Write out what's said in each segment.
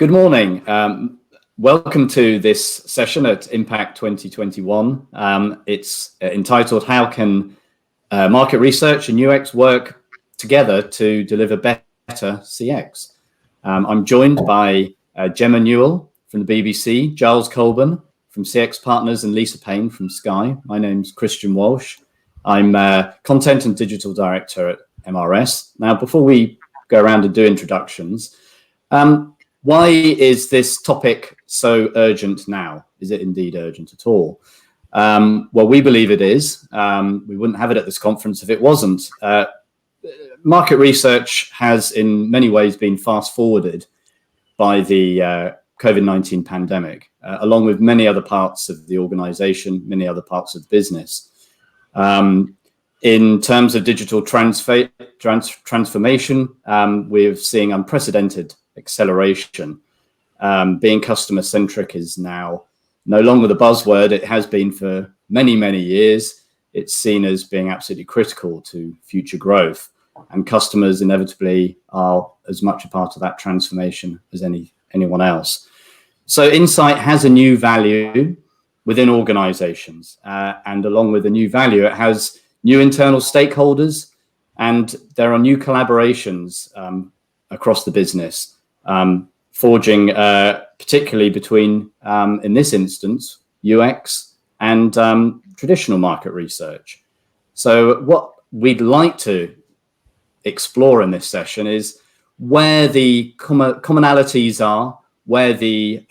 Good morning. Welcome to this session at Impact 2021. It's entitled How Can Market Research and UX Work Together to Deliver Better CX? I'm joined by Gemma Newell from the BBC, Giles Colburn from CX Partners, and Lisa Payne from Sky. My name's Christian Walsh. I'm Content and Digital Director at MRS. Now, before we go around and do introductions, why is this topic so urgent now? Is it indeed urgent at all? Well, we believe it is. We wouldn't have it at this conference if it wasn't. Market research has in many ways been fast forwarded by the COVID-19 pandemic, along with many other parts of the organization, many other parts of the business. In terms of digital transformation, we're seeing unprecedented acceleration. Being customer centric is now no longer the buzzword it has been for many, many years. It's seen as being absolutely critical to future growth, and customers inevitably are as much a part of that transformation as anyone else. So insight has a new value within organizations, and along with a new value, it has new internal stakeholders, and there are new collaborations across the business, forging particularly between, in this instance, UX and traditional market research. So what we'd like to explore in this session is where the commonalities are, where the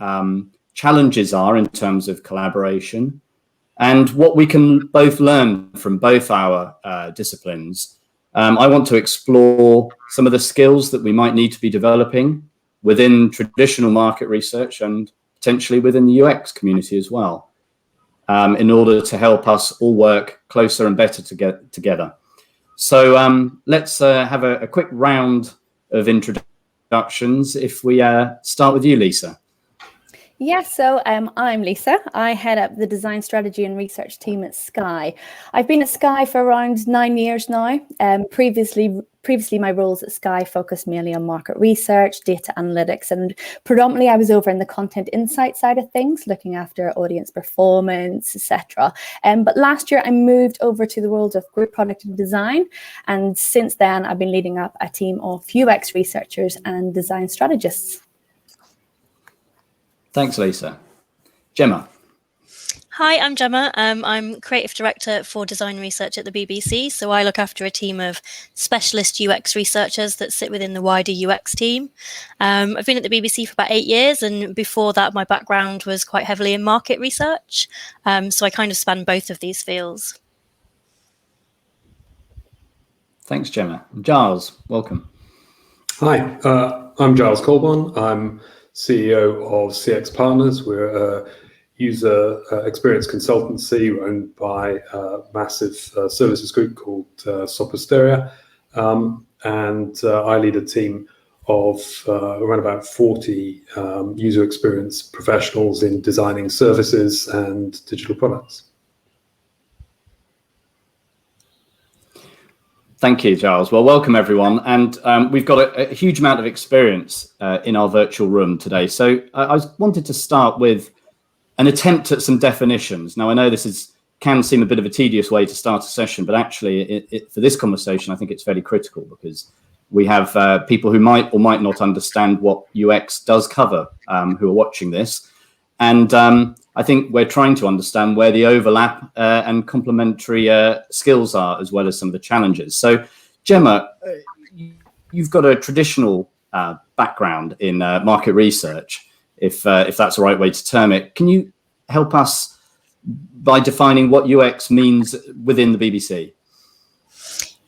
challenges are in terms of collaboration, and what we can both learn from both our disciplines. I want to explore some of the skills that we might need to be developing within traditional market research and potentially within the UX community as well, in order to help us all work closer and better together. So let's have a quick round of introductions. If we start with you, Lisa. Yeah, so I'm Lisa. I head up the design strategy and research team at Sky. I've been at Sky for around 9 years now. Previously, my roles at Sky focused mainly on market research, data analytics, and predominantly I was over in the content insight side of things, looking after audience performance, etc. But last year I moved over to the world of group product and design, and since then I've been leading up a team of UX researchers and design strategists. Thanks, Lisa. Gemma. Hi, I'm Gemma. I'm Creative Director for Design Research at the BBC. So I look after a team of specialist UX researchers that sit within the wider UX team. I've been at the BBC for about 8 years, and before that, my background was quite heavily in market research. So I kind of span both of these fields. Thanks, Gemma. Giles, welcome. Hi, I'm Giles Colburn. I'm CEO of CX Partners. We're a user experience consultancy owned by a massive services group called Soprasteria. And I lead a team of around about 40 user experience professionals in designing services and digital products. Thank you, Giles. Well, welcome everyone. And we've got a huge amount of experience in our virtual room today. So I wanted to start with an attempt at some definitions. Now, I know this can seem a bit of a tedious way to start a session, but actually for this conversation, I think it's fairly critical because we have people who might or might not understand what UX does cover, who are watching this. And I think we're trying to understand where the overlap and complementary skills are, as well as some of the challenges. So, Gemma, you've got a traditional background in market research, if that's the right way to term it. Can you help us by defining what UX means within the BBC?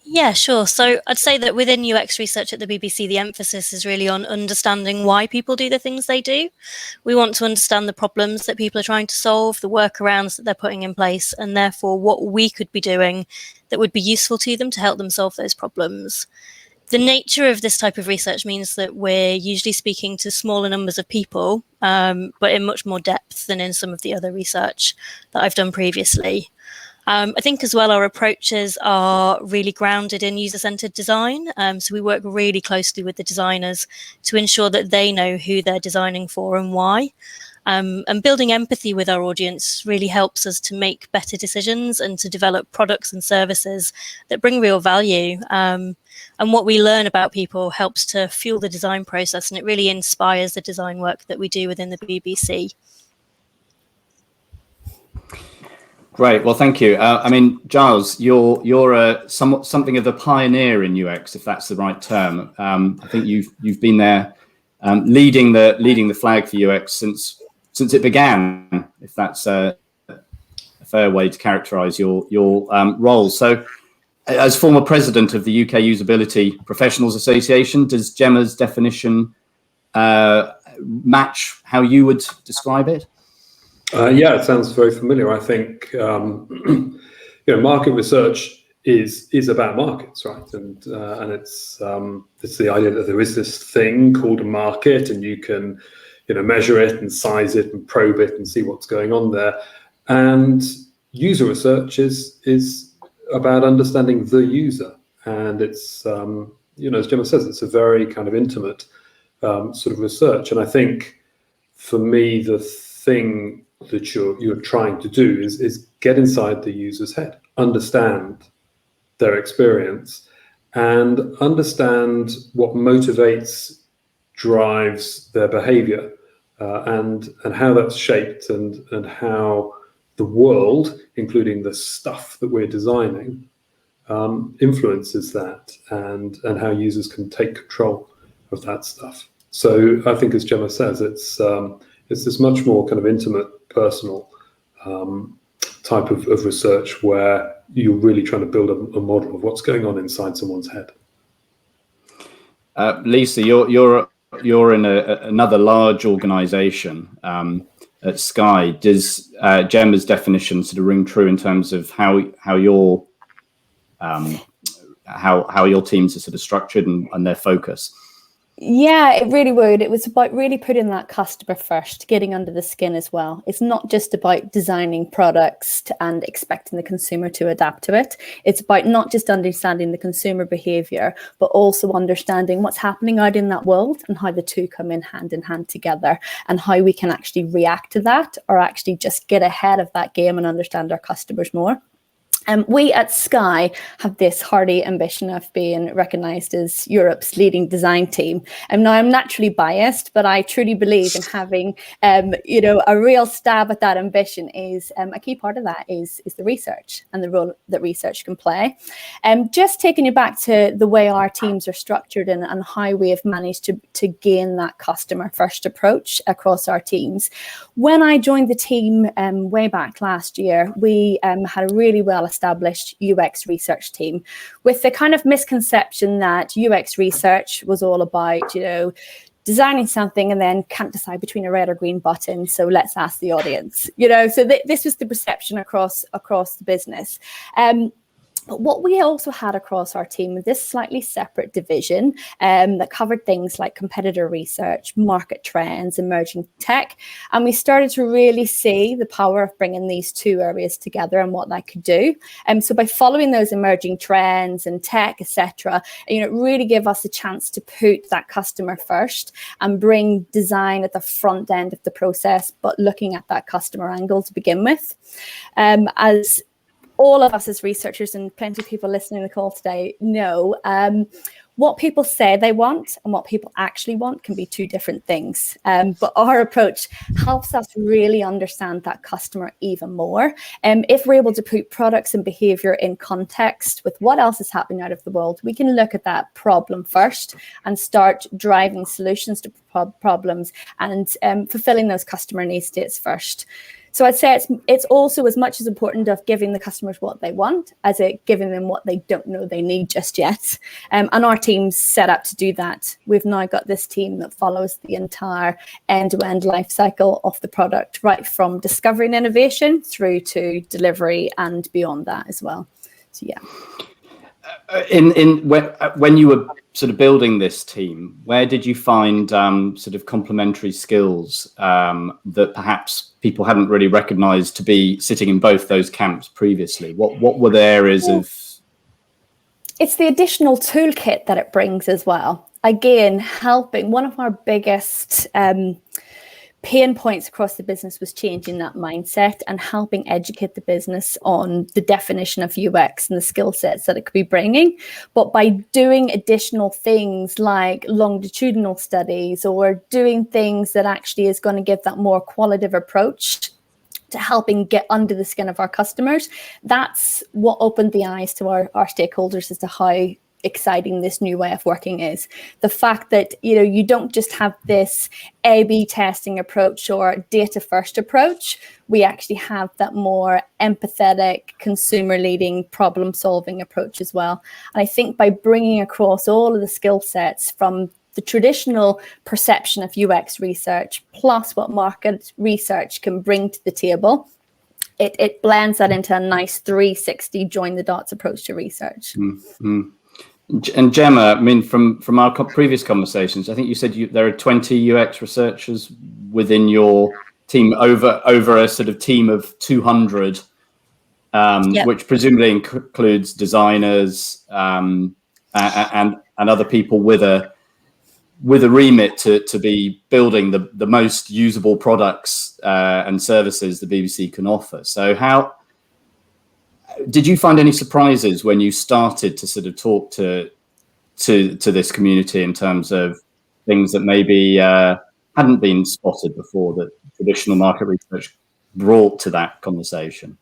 Yeah, sure. So I'd say that within UX research at the BBC, the emphasis is really on understanding why people do the things they do. We want to understand the problems that people are trying to solve, the workarounds that they're putting in place, and therefore what we could be doing that would be useful to them to help them solve those problems. The nature of this type of research means that we're usually speaking to smaller numbers of people, but in much more depth than in some of the other research that I've done previously. I think as well our approaches are really grounded in user-centered design. So we work really closely with the designers to ensure that they know who they're designing for and why. And building empathy with our audience really helps us to make better decisions and to develop products and services that bring real value. And what we learn about people helps to fuel the design process, and it really inspires the design work that we do within the BBC. Great. Well, thank you. I mean, Giles, you're something of a pioneer in UX, if that's the right term. I think you've been there leading the flag for UX since it began, if that's a fair way to characterize your role. So as former president of the UK Usability Professionals Association, does Gemma's definition match how you would describe it? Yeah, it sounds very familiar. I think market research is about markets, right? And it's the idea that there is this thing called a market, and you can measure it and size it and probe it and see what's going on there. And user research is about understanding the user, and it's as Gemma says, it's a very kind of intimate sort of research. And I think for me, the thing that you're trying to do is get inside the user's head, understand their experience, and understand what motivates, drives their behavior, and how that's shaped, and how the world, including the stuff that we're designing, influences that, and how users can take control of that stuff. So I think, as Gemma says, it's this much more kind of intimate, personal type of research where you're really trying to build a model of what's going on inside someone's head. Lisa, you're in another large organisation at Sky. Does Gemma's definition sort of ring true in terms of how your teams are sort of structured and their focus? Yeah, it really would. It was about really putting that customer first, getting under the skin as well. It's not just about designing products and expecting the consumer to adapt to it. It's about not just understanding the consumer behavior, but also understanding what's happening out in that world and how the two come in hand together, and how we can actually react to that, or actually just get ahead of that game and understand our customers more. We at Sky have this hearty ambition of being recognised as Europe's leading design team. And now I'm naturally biased, but I truly believe in having, a real stab at that ambition. Is a key part of that is the research and the role that research can play. Just taking you back to the way our teams are structured and how we have managed to gain that customer first approach across our teams. When I joined the team way back last year, we had a really well established UX research team, with the kind of misconception that UX research was all about, designing something and then can't decide between a red or green button, so let's ask the audience. So this was the perception across the business. But what we also had across our team was this slightly separate division that covered things like competitor research, market trends, emerging tech. And we started to really see the power of bringing these two areas together and what that could do. So by following those emerging trends and tech, etc., it really gave us a chance to put that customer first and bring design at the front end of the process, but looking at that customer angle to begin with. As all of us as researchers, and plenty of people listening to the call today know, what people say they want and what people actually want can be two different things. But our approach helps us really understand that customer even more. If we're able to put products and behavior in context with what else is happening out of the world, we can look at that problem first and start driving solutions to problems and fulfilling those customer need states first. So I'd say it's also as much as important of giving the customers what they want as it giving them what they don't know they need just yet. And our team's set up to do that. We've now got this team that follows the entire end-to-end life cycle of the product, right from discovery and innovation through to delivery and beyond that as well. So yeah. When you were sort of building this team, where did you find sort of complementary skills that perhaps people hadn't really recognised to be sitting in both those camps previously? What were the areas of? It's the additional toolkit that it brings as well. Again, helping. One of our biggest pain points across the business was changing that mindset and helping educate the business on the definition of UX and the skill sets that it could be bringing. But by doing additional things like longitudinal studies or doing things that actually is going to give that more qualitative approach to helping get under the skin of our customers, that's what opened the eyes to our stakeholders as to how exciting this new way of working is. The fact that, you know, you don't just have this A/B testing approach or data first approach. We actually have that more empathetic, consumer leading, problem solving approach as well. And I think by bringing across all of the skill sets from the traditional perception of UX research plus what market research can bring to the table, it blends that into a nice 360 join the dots approach to research. Mm-hmm. And Gemma, I mean, from our previous conversations, I think you said there are 20 UX researchers within your team over a sort of team of 200, which presumably includes designers and other people with a remit to be building the most usable products and services the BBC can offer. So how did you find any surprises when you started to sort of talk to this community in terms of things that maybe hadn't been spotted before that traditional market research brought to that conversation?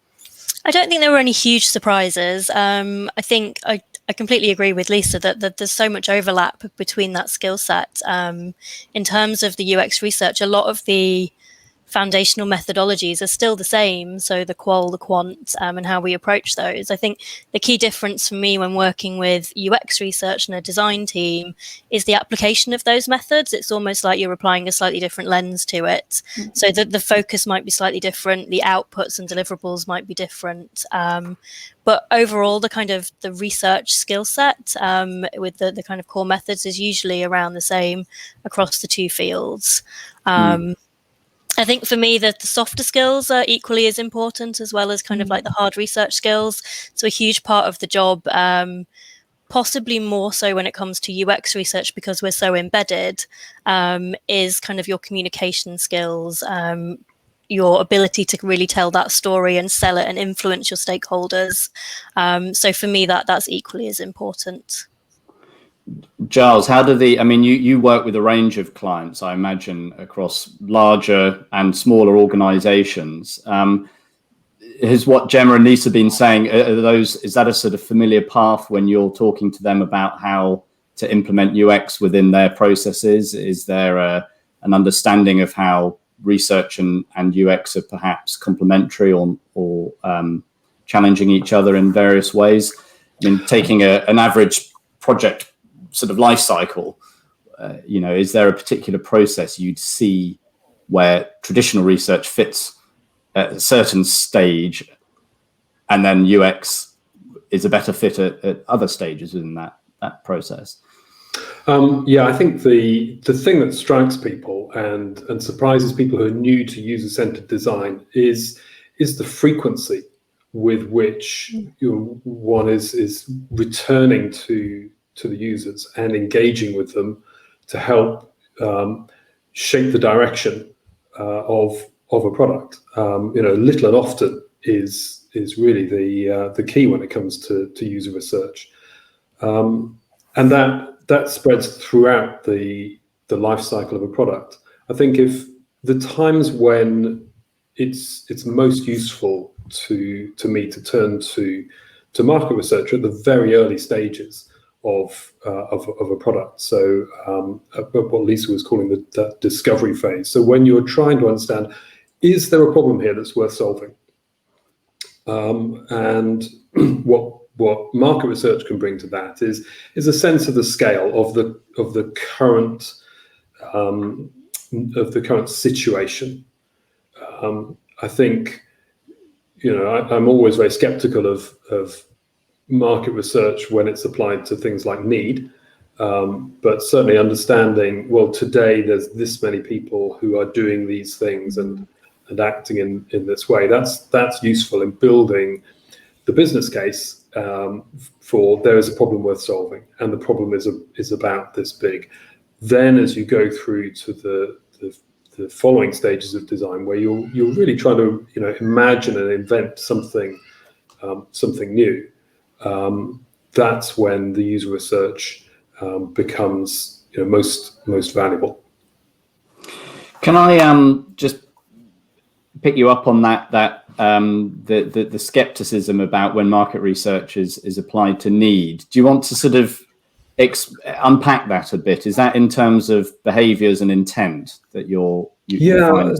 I don't think there were any huge surprises. I think I completely agree with Lisa that there's so much overlap between that skill set. In terms of the UX research, a lot of the foundational methodologies are still the same. So the qual, the quant, and how we approach those. I think the key difference for me when working with UX research and a design team is the application of those methods. It's almost like you're applying a slightly different lens to it. Mm-hmm. So the focus might be slightly different. The outputs and deliverables might be different. But overall, the kind of the research skill set with the kind of core methods is usually around the same across the two fields. I think for me that the softer skills are equally as important as well as kind of like the hard research skills. So a huge part of the job, possibly more so when it comes to UX research because we're so embedded, is kind of your communication skills, your ability to really tell that story and sell it and influence your stakeholders. So for me, that's equally as important. Giles, how do you work with a range of clients, I imagine, across larger and smaller organizations. Has what Gemma and Lisa been saying, is that a sort of familiar path when you're talking to them about how to implement UX within their processes? Is there an understanding of how research and UX are perhaps complementary or challenging each other in various ways? I mean, taking an average project sort of life cycle, is there a particular process you'd see where traditional research fits at a certain stage and then UX is a better fit at other stages within that process? I think the thing that strikes people and surprises people who are new to user-centered design is the frequency with which one is returning to the users and engaging with them to help shape the direction of a product. Little and often is really the key when it comes to user research, and that spreads throughout the life cycle of a product. I think if the times when it's most useful to me to turn to market research at the very early stages of a product. So what Lisa was calling the discovery phase. So when you're trying to understand, is there a problem here that's worth solving? And what market research can bring to that is a sense of the scale of the current situation. I think I'm always very skeptical of market research when it's applied to things like need, but certainly understanding, well, today there's this many people who are doing these things and acting in this way. That's useful in building the business case for there is a problem worth solving, and the problem is about this big. Then as you go through to the following stages of design, where you're really trying to imagine and invent something new, that's when the user research becomes most valuable. Can I just pick you up on that the skepticism about when market research is applied to need? Do you want to sort of unpack that a bit? Is that in terms of behaviours and intent that you find?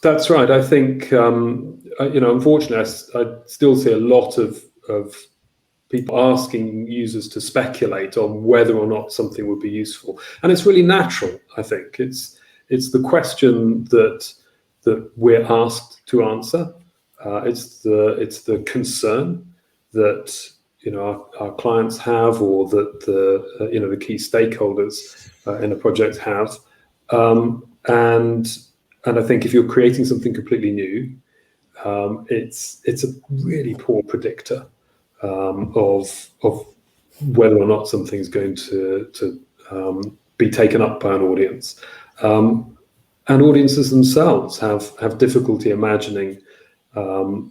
That's right. I think unfortunately, I still see a lot of people asking users to speculate on whether or not something would be useful, and it's really natural. I think it's the question that we're asked to answer. It's the concern that our clients have, or that the key stakeholders in a project have, and I think if you're creating something completely new, it's a really poor predictor of whether or not something's going to be taken up by an audience. And audiences themselves have difficulty imagining, how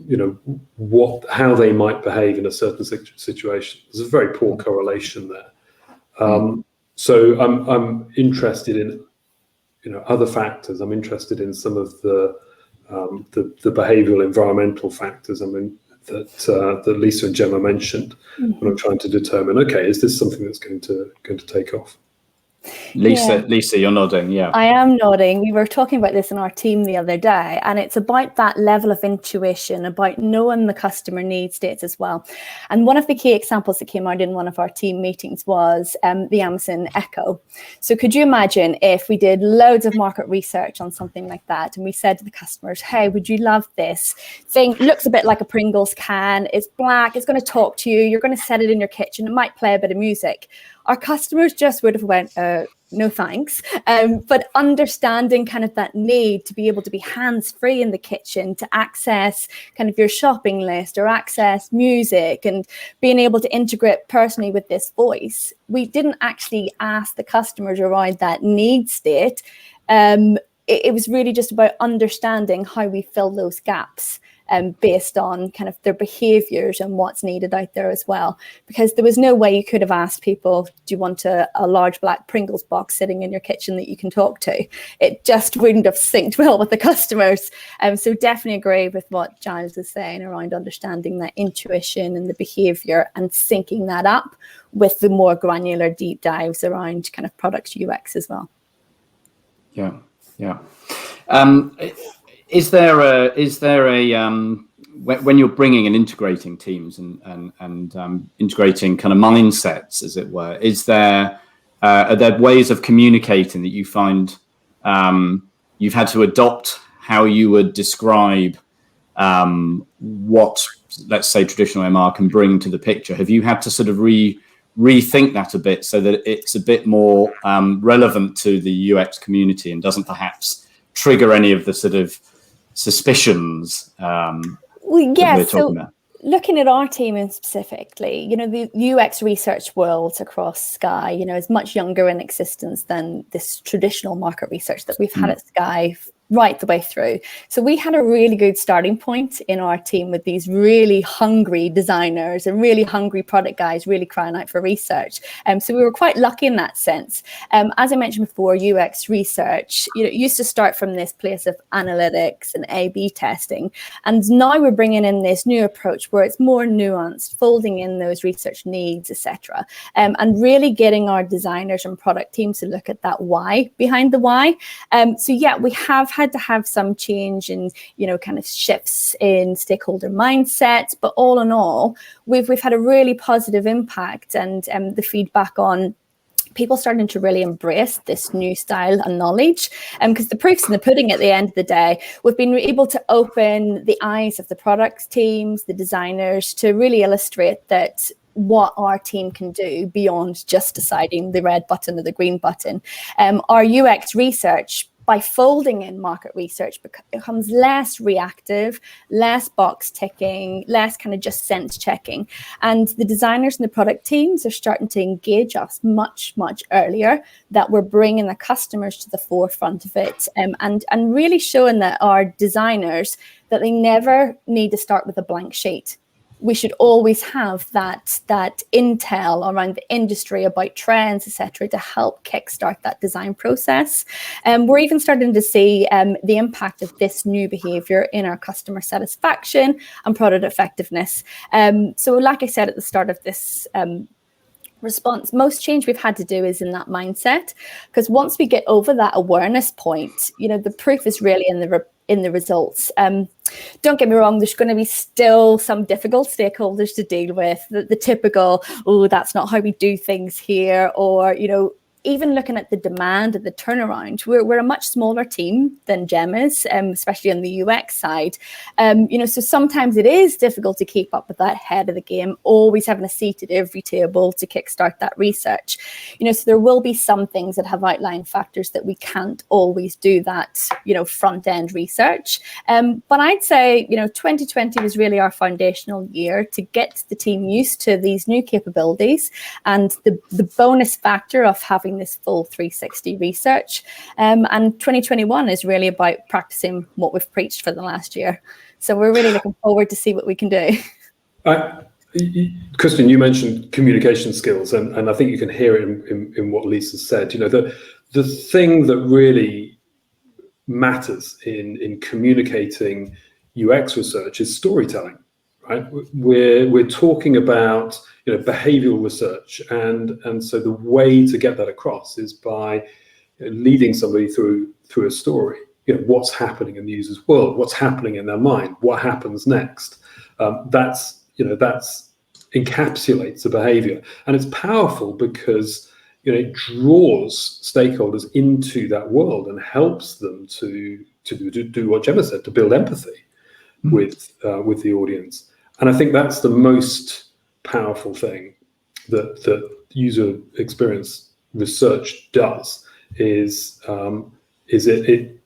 they might behave in a certain situation. There's a very poor correlation there. So I'm interested in other factors. I'm interested in some of the behavioural, environmental factors. That Lisa and Gemma mentioned when I'm trying to determine, okay, is this something that's going to take off? Lisa, you're nodding. Yeah, I am nodding. We were talking about this in our team the other day, and it's about that level of intuition, about knowing the customer need states as well. And one of the key examples that came out in one of our team meetings was the Amazon Echo. So could you imagine if we did loads of market research on something like that, and we said to the customers, hey, would you love this thing? Looks a bit like a Pringles can. It's black. It's going to talk to you. You're going to set it in your kitchen. It might play a bit of music. Our customers just would have went, no thanks. But understanding kind of that need to be able to be hands-free in the kitchen, to access kind of your shopping list or access music, and being able to integrate personally with this voice. We didn't actually ask the customers around that need state. It was really just about understanding how we fill those gaps. Based on kind of their behaviours and what's needed out there as well. Because there was no way you could have asked people, do you want a large black Pringles box sitting in your kitchen that you can talk to? It just wouldn't have synced well with the customers. So definitely agree with what Giles is saying around understanding that intuition and the behaviour and syncing that up with the more granular deep dives around kind of product UX as well. Yeah. Is there a when you're bringing and integrating teams and integrating kind of mindsets, as it were, are there ways of communicating that you find you've had to adopt how you would describe what, let's say, traditional MR can bring to the picture? Have you had to sort of rethink that a bit so that it's a bit more relevant to the UX community and doesn't perhaps trigger any of the sort of suspicions about? Looking at our team specifically, the UX research world across Sky, is much younger in existence than this traditional market research that we've had at Sky right the way through. So we had a really good starting point in our team with these really hungry designers and really hungry product guys really crying out for research. So we were quite lucky in that sense. As I mentioned before, UX research, used to start from this place of analytics and A/B testing. And now we're bringing in this new approach where it's more nuanced, folding in those research needs, etc. And really getting our designers and product teams to look at that why behind the why. So yeah, we have had to have some change in, kind of shifts in stakeholder mindsets, but all in all, we've had a really positive impact, and the feedback on people starting to really embrace this new style and knowledge. Because the proof's in the pudding at the end of the day. We've been able to open the eyes of the product teams, the designers, to really illustrate that what our team can do beyond just deciding the red button or the green button. Our UX research, by folding in market research, becomes less reactive, less box ticking, less kind of just sense checking. And the designers and the product teams are starting to engage us much, much earlier, that we're bringing the customers to the forefront of it, and really showing that our designers, that they never need to start with a blank sheet. We should always have that intel around the industry about trends, etc., to help kickstart that design process. We're even starting to see the impact of this new behavior in our customer satisfaction and product effectiveness. So like I said at the start of this response, most change we've had to do is in that mindset, because once we get over that awareness point, the proof is really in the results. Don't get me wrong, there's going to be still some difficult stakeholders to deal with, the typical, oh, that's not how we do things here, or even looking at the demand and the turnaround, we're a much smaller team than Gem is, especially on the UX side. So sometimes it is difficult to keep up with that head of the game, always having a seat at every table to kickstart that research. So there will be some things that have outlying factors that we can't always do that, front end research. But I'd say, 2020 was really our foundational year to get the team used to these new capabilities, and the bonus factor of having this full 360 research. And 2021 is really about practicing what we've preached for the last year. So we're really looking forward to see what we can do. Kristen, you mentioned communication skills, and I think you can hear it in what Lisa said. The thing that really matters in communicating UX research is storytelling, right? We're talking about behavioral research, and so the way to get that across is by leading somebody through a story. What's happening in the user's world, what's happening in their mind, what happens next. That's encapsulates the behavior, and it's powerful because it draws stakeholders into that world and helps them to do what Gemma said, to build empathy with the audience. And I think that's the most powerful thing that user experience research does, is it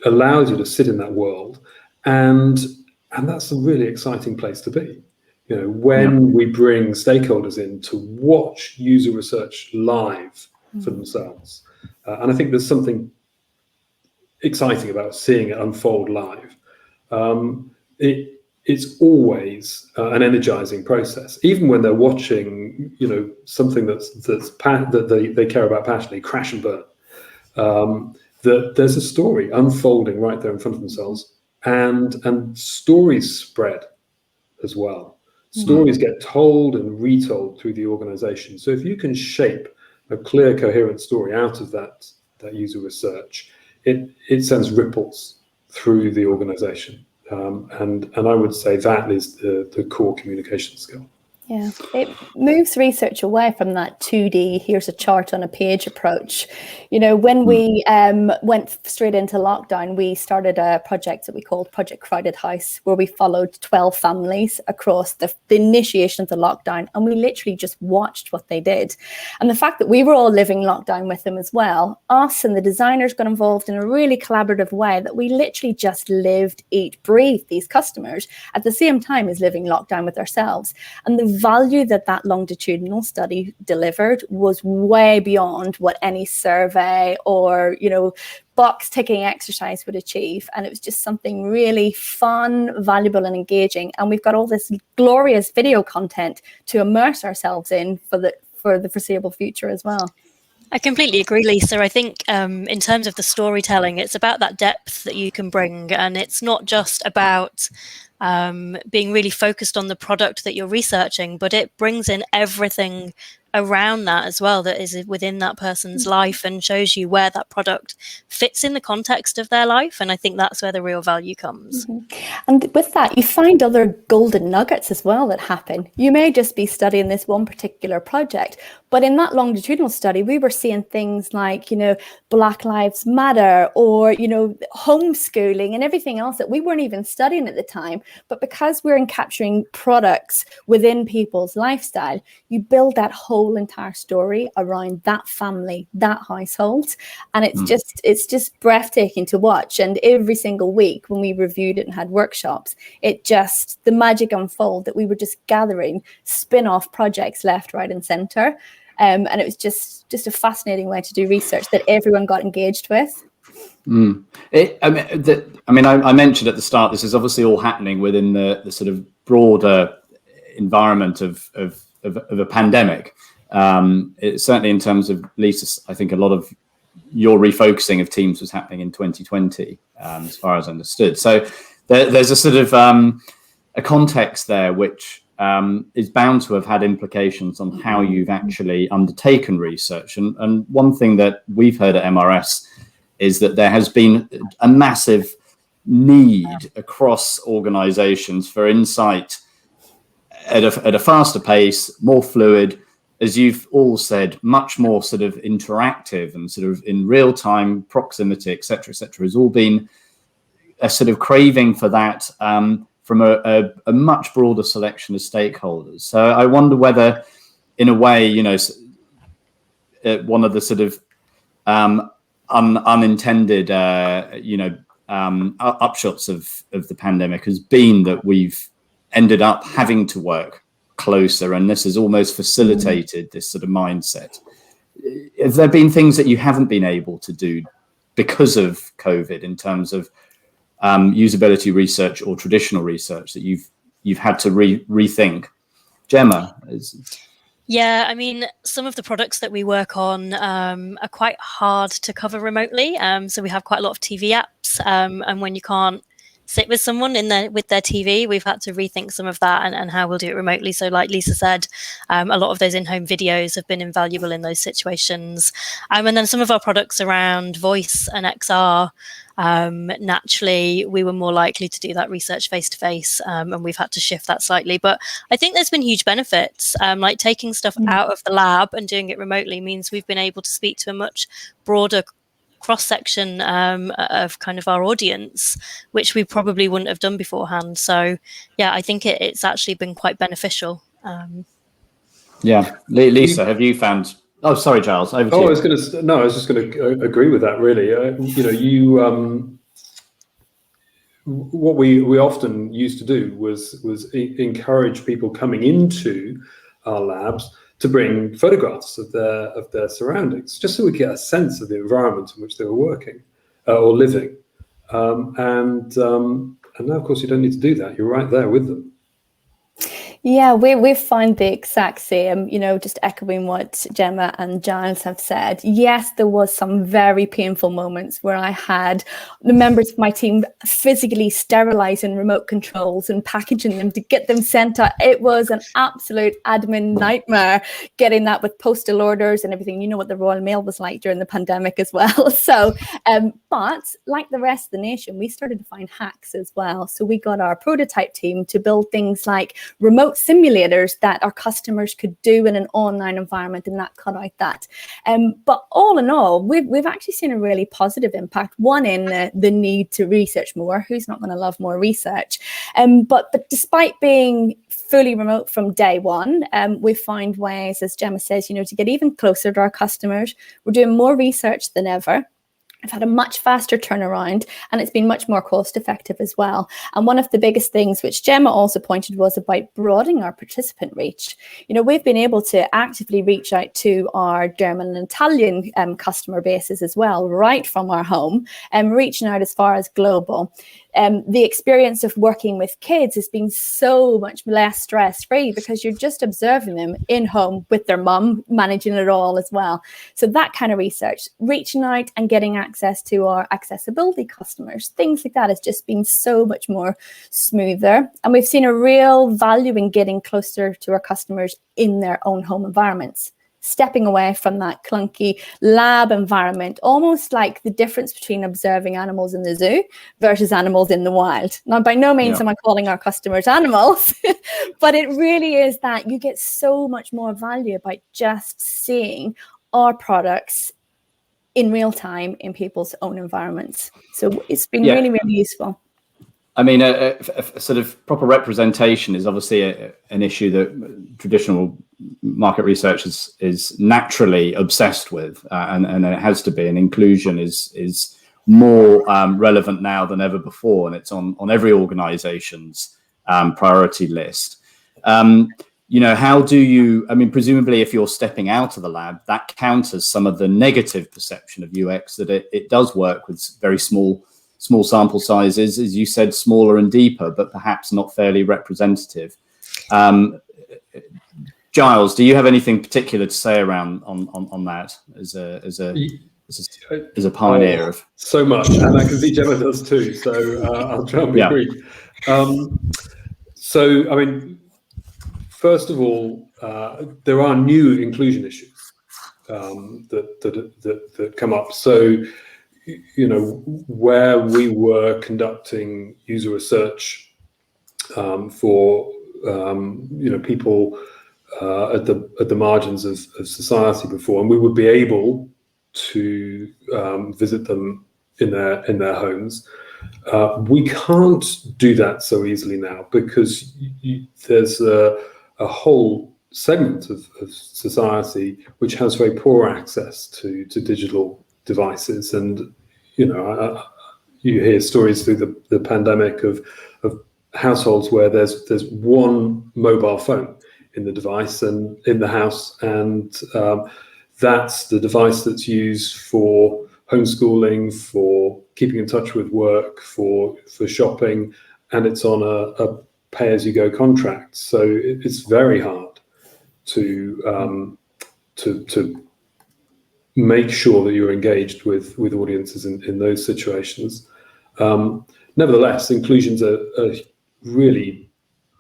allows you to sit in that world, and that's a really exciting place to be. When we bring stakeholders in to watch user research live for themselves, and I think there's something exciting about seeing it unfold live. It's always an energizing process, even when they're watching, something that they care about passionately, crash and burn. That there's a story unfolding right there in front of themselves, and stories spread as well. Stories get told and retold through the organization. So if you can shape a clear, coherent story out of that user research, it sends ripples through the organization. And I would say that is the core communication skill. Yeah, it moves research away from that 2D, here's a chart on a page approach. When we went straight into lockdown, we started a project that we called Project Crowded House, where we followed 12 families across the initiation of the lockdown, and we literally just watched what they did. And the fact that we were all living lockdown with them as well, us and the designers got involved in a really collaborative way, that we literally just lived, eat, breathe these customers at the same time as living lockdown with ourselves. And the value that longitudinal study delivered was way beyond what any survey or box ticking exercise would achieve. And it was just something really fun, valuable, and engaging. And we've got all this glorious video content to immerse ourselves in for the foreseeable future as well. I completely agree, Lisa. I think in terms of the storytelling, it's about that depth that you can bring, and it's not just about being really focused on the product that you're researching, but it brings in everything around that as well, that is within that person's life, and shows you where that product fits in the context of their life. And I think that's where the real value comes. And with that, you find other golden nuggets as well that happen. You may just be studying this one particular project, but in that longitudinal study, we were seeing things like, Black Lives Matter, or, homeschooling and everything else that we weren't even studying at the time. But because we're capturing products within people's lifestyle, you build that whole entire story around that family, that household. And it's just breathtaking to watch. And every single week when we reviewed it and had workshops, the magic unfold that we were just gathering spin-off projects left, right, and center. And it was just a fascinating way to do research that everyone got engaged with. I mentioned at the start, this is obviously all happening within the sort of broader environment of a pandemic. Certainly in terms of Lisa, I think a lot of your refocusing of teams was happening in 2020, as far as I understood. So there's a sort of a context there which is bound to have had implications on how you've actually undertaken research. And one thing that we've heard at MRS is that there has been a massive need across organizations for insight at a faster pace, more fluid, as you've all said, much more sort of interactive and sort of in real time, proximity, et cetera, has all been a sort of craving for that from a much broader selection of stakeholders. So I wonder whether, in a way, one of the sort of unintended, upshots of the pandemic has been that we've ended up having to work closer, and this has almost facilitated this sort of mindset. Have there been things that you haven't been able to do because of COVID in terms of usability research or traditional research that you've had to rethink? Gemma? Yeah, I mean, some of the products that we work on are quite hard to cover remotely. So we have quite a lot of TV apps, and when you can't sit with someone with their TV, we've had to rethink some of that and how we'll do it remotely. So like Lisa said, a lot of those in-home videos have been invaluable in those situations. And then some of our products around voice and XR, naturally, we were more likely to do that research face-to-face, and we've had to shift that slightly. But I think there's been huge benefits, like taking stuff out of the lab and doing it remotely means we've been able to speak to a much broader cross-section of kind of our audience, which we probably wouldn't have done beforehand. So yeah, I think it's actually been quite beneficial. Yeah, Lisa, have you found? Oh, sorry, Giles. Over to you. I was just going to agree with that. Really, what we often used to do was encourage people coming into our labs to bring photographs of their surroundings, just so we get a sense of the environment in which they were working or living. And now, of course, you don't need to do that. You're right there with them. Yeah, we find the exact same, just echoing what Gemma and Giles have said. Yes, there was some very painful moments where I had the members of my team physically sterilizing remote controls and packaging them to get them sent out. It was an absolute admin nightmare getting that with postal orders and everything. You know what the Royal Mail was like during the pandemic as well. So, but like the rest of the nation, we started to find hacks as well. So we got our prototype team to build things like remote simulators that our customers could do in an online environment, and that cut out that. But all in all, we've actually seen a really positive impact. One, in the need to research more. Who's not going to love more research? But despite being fully remote from day one, we find ways, as Gemma says, to get even closer to our customers. We're doing more research than ever. I've had a much faster turnaround, and it's been much more cost effective as well. And one of the biggest things which Gemma also pointed was about broadening our participant reach. We've been able to actively reach out to our German and Italian customer bases as well, right from our home, and reaching out as far as global. The experience of working with kids has been so much less stress-free because you're just observing them in home with their mum, managing it all as well. So that kind of research, reaching out and getting access to our accessibility customers, things like that has just been so much more smoother. And we've seen a real value in getting closer to our customers in their own home environments. stepping away from that clunky lab environment, almost like the difference between observing animals in the zoo versus animals in the wild. Now, by no means am I calling our customers animals, but it really is that you get so much more value by just seeing our products in real time in people's own environments. So it's been really, really useful. I mean, a sort of proper representation is obviously an issue that traditional market research is naturally obsessed with, and it has to be. And inclusion is more relevant now than ever before, and it's on every organization's priority list. How do you, I mean, presumably if you're stepping out of the lab, that counters some of the negative perception of UX that it does work with very small sample sizes, as you said, smaller and deeper, but perhaps not fairly representative. Giles, do you have anything particular to say around on that as a pioneer of so much, and I can see Gemma does too, so I'll try and be brief. So I mean, first of all, there are new inclusion issues that come up. So, where we were conducting user research for people at the margins of society before, and we would be able to visit them in their homes. We can't do that so easily now because there's a whole segment of society which has very poor access to digital devices, and you hear stories through the pandemic of households where there's one mobile phone in the device and in the house, and that's the device that's used for homeschooling, for keeping in touch with work, for shopping, and it's on a pay-as-you-go contract. So it's very hard to make sure that you're engaged with audiences in those situations. Nevertheless, inclusion's a really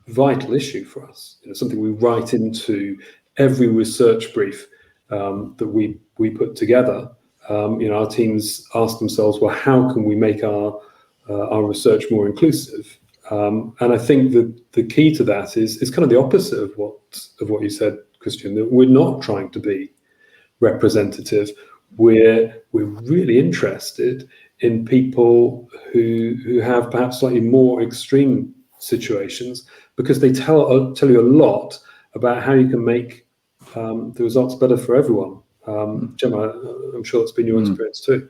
vital issue for us. Something we write into every research brief that we put together. Our teams ask themselves, well, how can we make our research more inclusive? And I think that the key to that is kind of the opposite of what you said, Christian, that we're not trying to be representative. We're really interested in people who have perhaps slightly more extreme situations, because they tell you a lot about how you can make the results better for everyone. Gemma, I'm sure that's been your experience too.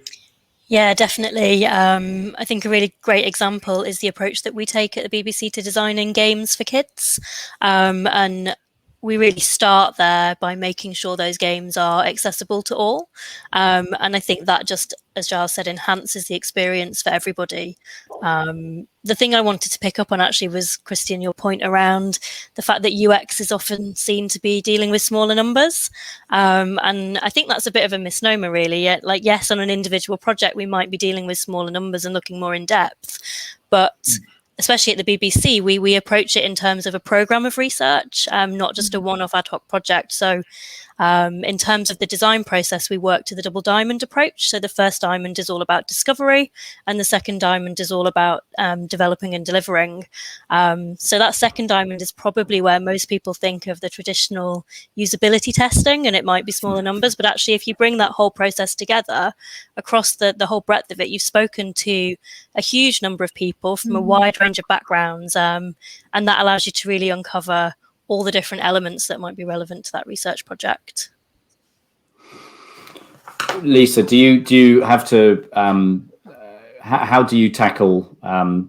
Yeah, definitely. I think a really great example is the approach that we take at the BBC to designing games for kids. And we really start there by making sure those games are accessible to all. And I think that just, as Giles said, enhances the experience for everybody. The thing I wanted to pick up on actually was, Christian, your point around the fact that UX is often seen to be dealing with smaller numbers. And I think that's a bit of a misnomer, really. Like, yes, on an individual project, we might be dealing with smaller numbers and looking more in depth, but especially at the BBC, we approach it in terms of a programme of research, not just a one-off ad hoc project. So in terms of the design process, we work to the double diamond approach. So the first diamond is all about discovery, and the second diamond is all about developing and delivering. So that second diamond is probably where most people think of the traditional usability testing, and it might be smaller numbers, but actually if you bring that whole process together across the whole breadth of it, you've spoken to a huge number of people from a wide range of backgrounds, and that allows you to really uncover all the different elements that might be relevant to that research project. Lisa, do you have to how do you tackle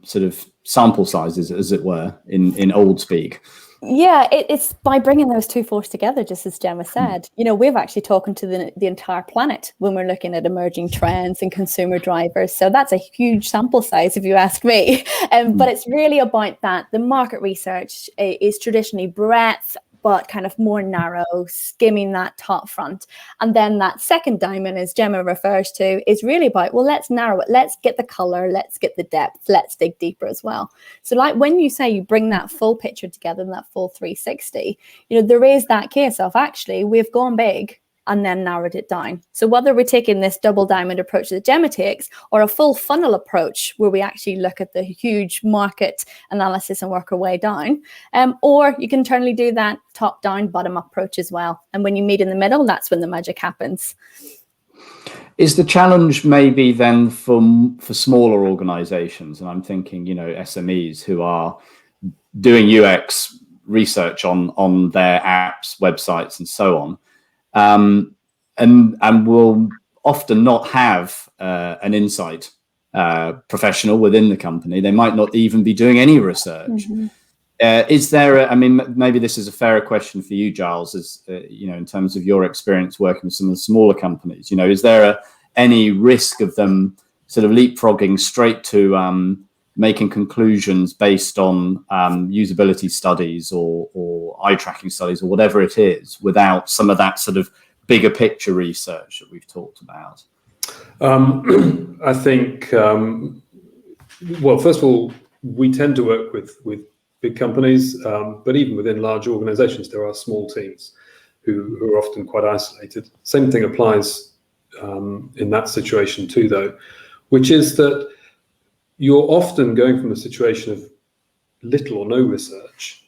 sort of sample sizes, as it were, in old speak? Yeah, it's by bringing those two forces together, just as Gemma said. We've actually talking to the entire planet when we're looking at emerging trends and consumer drivers. So that's a huge sample size, if you ask me. But it's really about that. The market research is traditionally breadth, but kind of more narrow, skimming that top front. And then that second diamond, as Gemma refers to, is really about, well, let's narrow it. Let's get the color. Let's get the depth. Let's dig deeper as well. So like when you say you bring that full picture together and that full 360, there is that case of actually we've gone big and then narrowed it down. So whether we're taking this double diamond approach that Gemma takes or a full funnel approach where we actually look at the huge market analysis and work our way down, or you can internally do that top down, bottom up approach as well. And when you meet in the middle, that's when the magic happens. Is the challenge maybe then for smaller organizations, and I'm thinking, SMEs who are doing UX research on their apps, websites, and so on, and will often not have an insight professional within the company. They might not even be doing any research. Mm-hmm. Is there, maybe this is a fairer question for you, Giles, as in terms of your experience working with some of the smaller companies, is there any risk of them sort of leapfrogging straight to making conclusions based on usability studies or eye tracking studies or whatever it is, without some of that sort of bigger picture research that we've talked about? I think, well, first of all, we tend to work with big companies, but even within large organizations, there are small teams who are often quite isolated. Same thing applies in that situation too, though, which is that you're often going from a situation of little or no research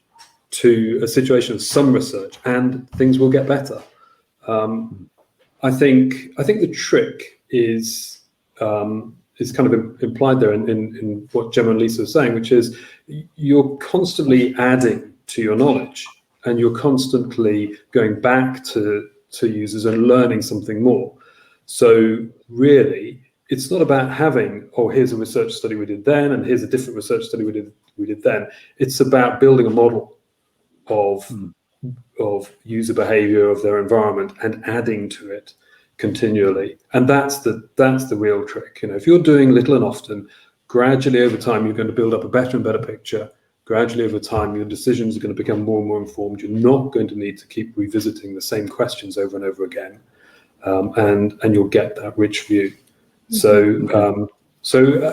to a situation of some research, and things will get better. I think the trick is kind of implied there in what Gemma and Lisa are saying, which is you're constantly adding to your knowledge, and you're constantly going back to users and learning something more. So really, it's not about having, here's a research study we did then, and here's a different research study we did then. It's about building a model of user behavior, of their environment, and adding to it continually. And that's the real trick. If you're doing little and often, gradually over time, you're going to build up a better and better picture. Gradually over time, your decisions are going to become more and more informed. You're not going to need to keep revisiting the same questions over and over again. And you'll get that rich view. So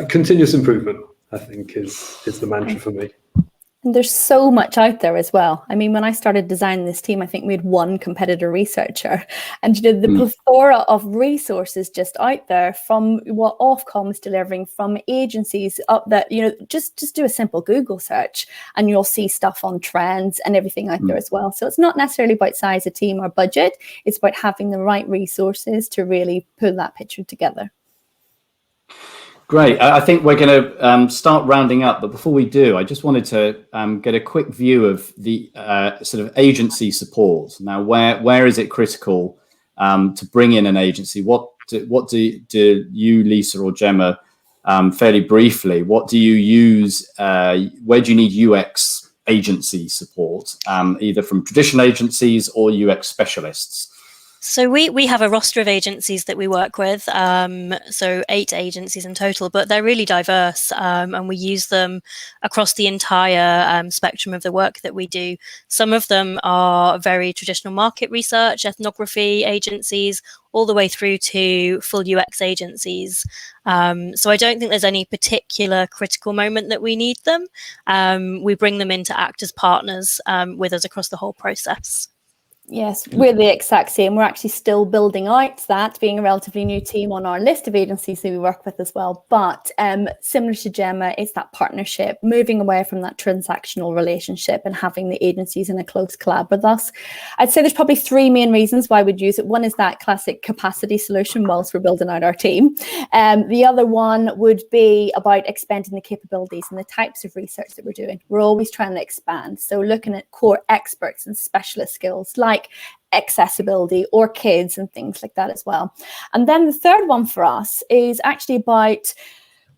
continuous improvement, I think, is the mantra for me. And there's so much out there as well. When I started designing this team, I think we had one competitor researcher, and the plethora of resources just out there, from what Ofcom's delivering, from agencies up that, just do a simple Google search and you'll see stuff on trends and everything out there as well. So it's not necessarily about size of team or budget. It's about having the right resources to really pull that picture together. Great. I think we're going to start rounding up, but before we do, I just wanted to get a quick view of the sort of agency support. Now, where is it critical to bring in an agency? What do you, Lisa or Gemma, fairly briefly, what do you use? Where do you need UX agency support, either from traditional agencies or UX specialists? So we have a roster of agencies that we work with, so 8 agencies in total, but they're really diverse, and we use them across the entire spectrum of the work that we do. Some of them are very traditional market research, ethnography agencies, all the way through to full UX agencies. So I don't think there's any particular critical moment that we need them. We bring them in to act as partners with us across the whole process. Yes, we're the exact same. We're actually still building out that, being a relatively new team on our list of agencies that we work with as well. But similar to Gemma, it's that partnership, moving away from that transactional relationship and having the agencies in a close collab with us. I'd say there's probably 3 main reasons why we'd use it. One is that classic capacity solution whilst we're building out our team. The other one would be about expanding the capabilities and the types of research that we're doing. We're always trying to expand. So looking at core experts and specialist skills like accessibility or kids and things like that as well. And then the third one for us is actually about,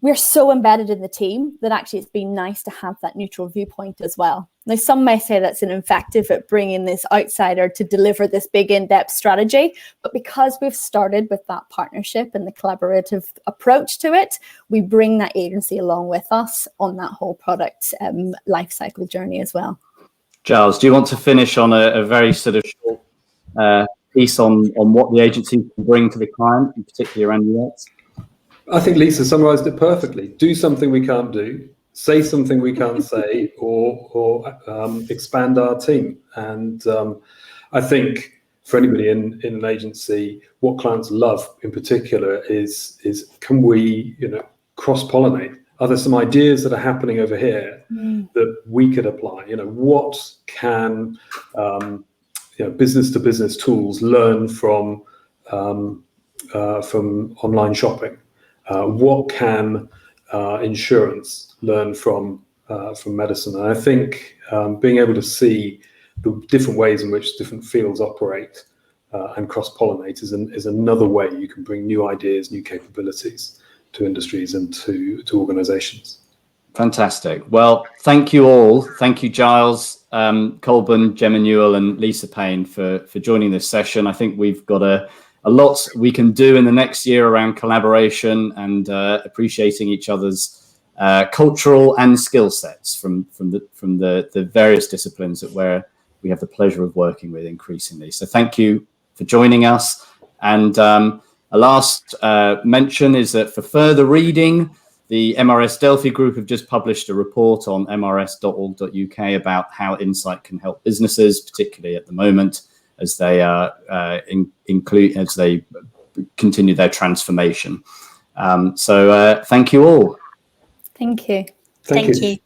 we're so embedded in the team that actually it's been nice to have that neutral viewpoint as well. Now, some may say that's an effective at bringing this outsider to deliver this big in-depth strategy, but because we've started with that partnership and the collaborative approach to it, we bring that agency along with us on that whole product life cycle journey as well. Giles, do you want to finish on a very sort of short piece on what the agency can bring to the client, and particularly around UX? I think Lisa summarised it perfectly. Do something we can't do, say something we can't say, or expand our team. And I think for anybody in an agency, what clients love in particular is can we, cross-pollinate? Are there some ideas that are happening over here that we could apply? What can business-to-business tools learn from online shopping? What can insurance learn from medicine? And I think being able to see the different ways in which different fields operate and cross-pollinate is another way you can bring new ideas, new capabilities to industries and to organizations. Fantastic. Well, thank you all. Thank you, Giles, Colburn, Gemma Newell, and Lisa Payne for joining this session. I think we've got a lot we can do in the next year around collaboration and appreciating each other's cultural and skill sets from the various disciplines where we have the pleasure of working with increasingly. So thank you for joining us. And a last mention is that for further reading, the MRS Delphi Group have just published a report on mrs.org.uk about how Insight can help businesses, particularly at the moment, as they continue their transformation. So thank you all. Thank you. Thank you.